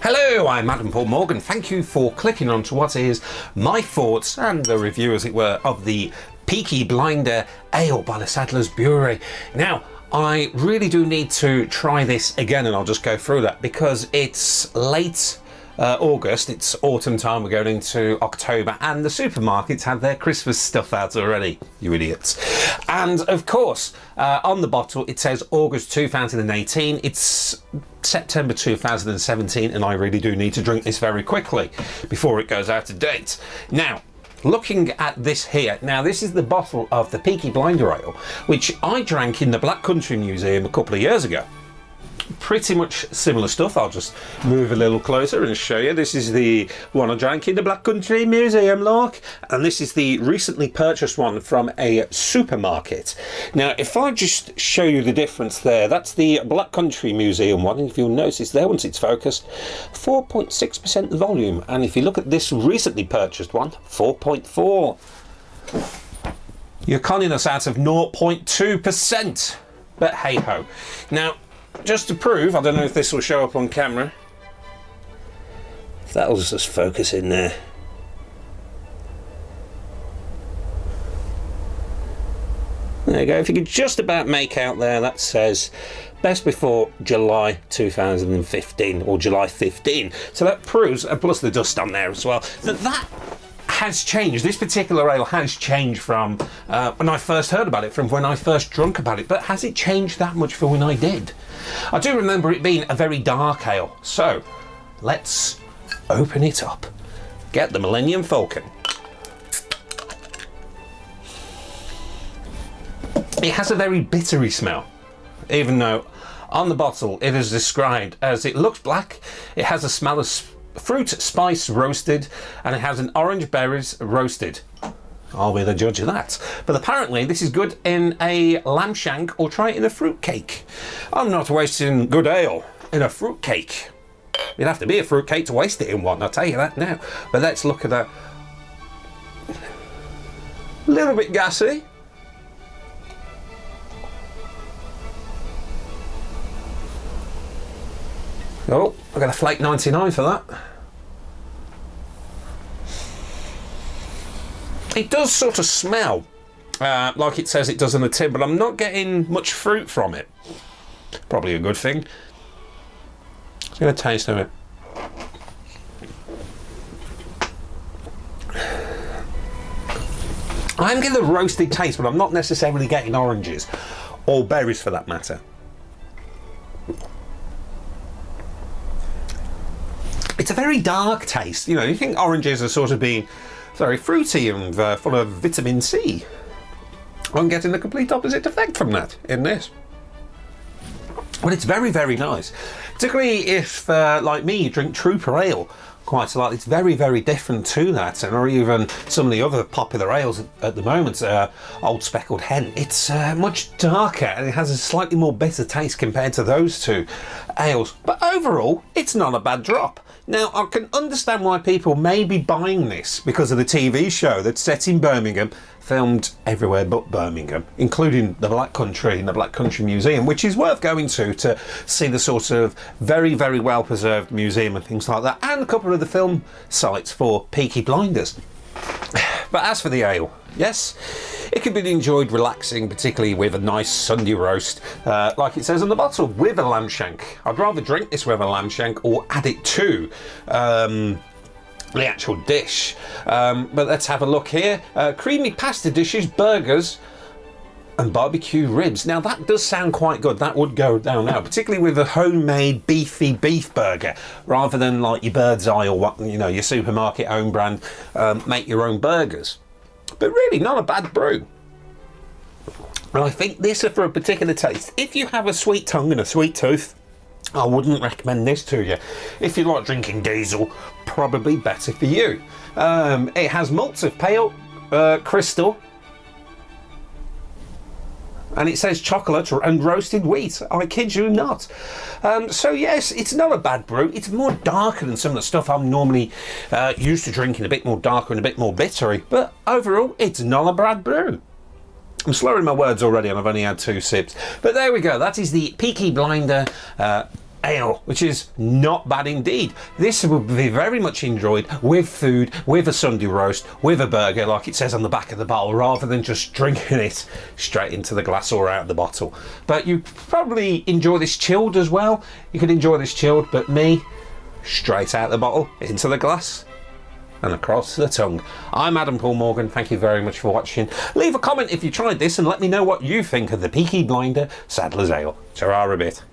Hello, I'm Adam Paul Morgan. Thank you for clicking on to what is my thoughts and the review, as it were, of the Peaky Blinder Ale by the Sadlers Brewery. Now, I really do need to try this again, and I'll just go through that because it's late August, it's autumn time, we're going into October, and the supermarkets have their Christmas stuff out already, you idiots. And of course, on the bottle it says August 2018, it's September 2017, and I really do need to drink this very quickly before it goes out of date. Now, looking at this here, now this is the bottle of the Peaky Blinder Ale, which I drank in the Black Country Museum a couple of years ago. Pretty much similar stuff. I'll just move a little closer and show you. This is the one I drank in the Black Country Museum, look, and this is the recently purchased one from a supermarket. Now, if I just show you the difference there, that's the Black Country Museum one, and if you'll notice there, once it's focused, 4.6% volume, and if you look at this recently purchased one, 4.4. You're conning us out of 0.2%, but hey ho. Now, just to prove, I don't know if this will show up on camera. If that'll just focus in there. There you go. If you could just about make out there, that says best before July 2015 or July 15. So that proves, and plus the dust on there as well, that has changed. This particular ale has changed from when I first heard about it, from when I first drunk about it, but has it changed that much for when I did? I do remember it being a very dark ale, so let's open it up. Get the Millennium Falcon. It has a very bittery smell, even though on the bottle it is described as it looks black. It has a smell of fruit spice roasted, and it has an orange berries roasted. I'll be the judge of that. But apparently this is good in a lamb shank, or try it in a fruit cake. I'm not wasting good ale in a fruit cake. It'd have to be a fruit cake to waste it in one, I'll tell you that now. But let's look at that. A little bit gassy. Oh, I got a flake 99 for that. It does sort of smell like it says it does on the tin, but I'm not getting much fruit from it. Probably a good thing. Let's get a taste of it. I'm getting the roasted taste, but I'm not necessarily getting oranges or berries for that matter. It's a very dark taste. You know, you think oranges are sort of being very fruity and full of vitamin C. I'm getting the complete opposite effect from that in this. But it's very, very nice. Particularly if, like me, you drink Trooper Ale quite a lot. It's very, very different to that. And or even some of the other popular ales at the moment, Old Speckled Hen. It's much darker, and it has a slightly more bitter taste compared to those two ales. But overall, it's not a bad drop. Now, I can understand why people may be buying this because of the TV show that's set in Birmingham, filmed everywhere but Birmingham, including the Black Country and the Black Country Museum, which is worth going to see the sort of very, very well preserved museum and things like that, and a couple of the film sites for Peaky Blinders. But as for the ale, yes, it can be enjoyed relaxing, particularly with a nice Sunday roast, like it says on the bottle, with a lamb shank. I'd rather drink this with a lamb shank or add it to the actual dish. But let's have a look here. Creamy pasta dishes, burgers, and barbecue ribs. Now that does sound quite good. That would go down now, particularly with a homemade beefy beef burger, rather than like your Bird's Eye or what, you know, your supermarket own brand, make your own burgers. But really not a bad brew. And I think this is for a particular taste. If you have a sweet tongue and a sweet tooth, I wouldn't recommend this to you. If you like drinking diesel, probably better for you. It has malts of pale crystal, and it says chocolate and roasted wheat. I kid you not. So yes, it's not a bad brew. It's more darker than some of the stuff I'm normally used to drinking, a bit more darker and a bit more bittery. But overall, it's not a bad brew. I'm slurring my words already, and I've only had 2 sips. But there we go. That is the Peaky Blinder ale, which is not bad indeed. This would be very much enjoyed with food, with a Sunday roast, with a burger, like it says on the back of the bottle, rather than just drinking it straight into the glass or out of the bottle. But you probably enjoy this chilled as well. You could enjoy this chilled, but me, straight out the bottle, into the glass, and across the tongue. I'm Adam Paul Morgan. Thank you very much for watching. Leave a comment if you tried this and let me know what you think of the Peaky Blinder Sadlers Ale. Ta-ra a bit.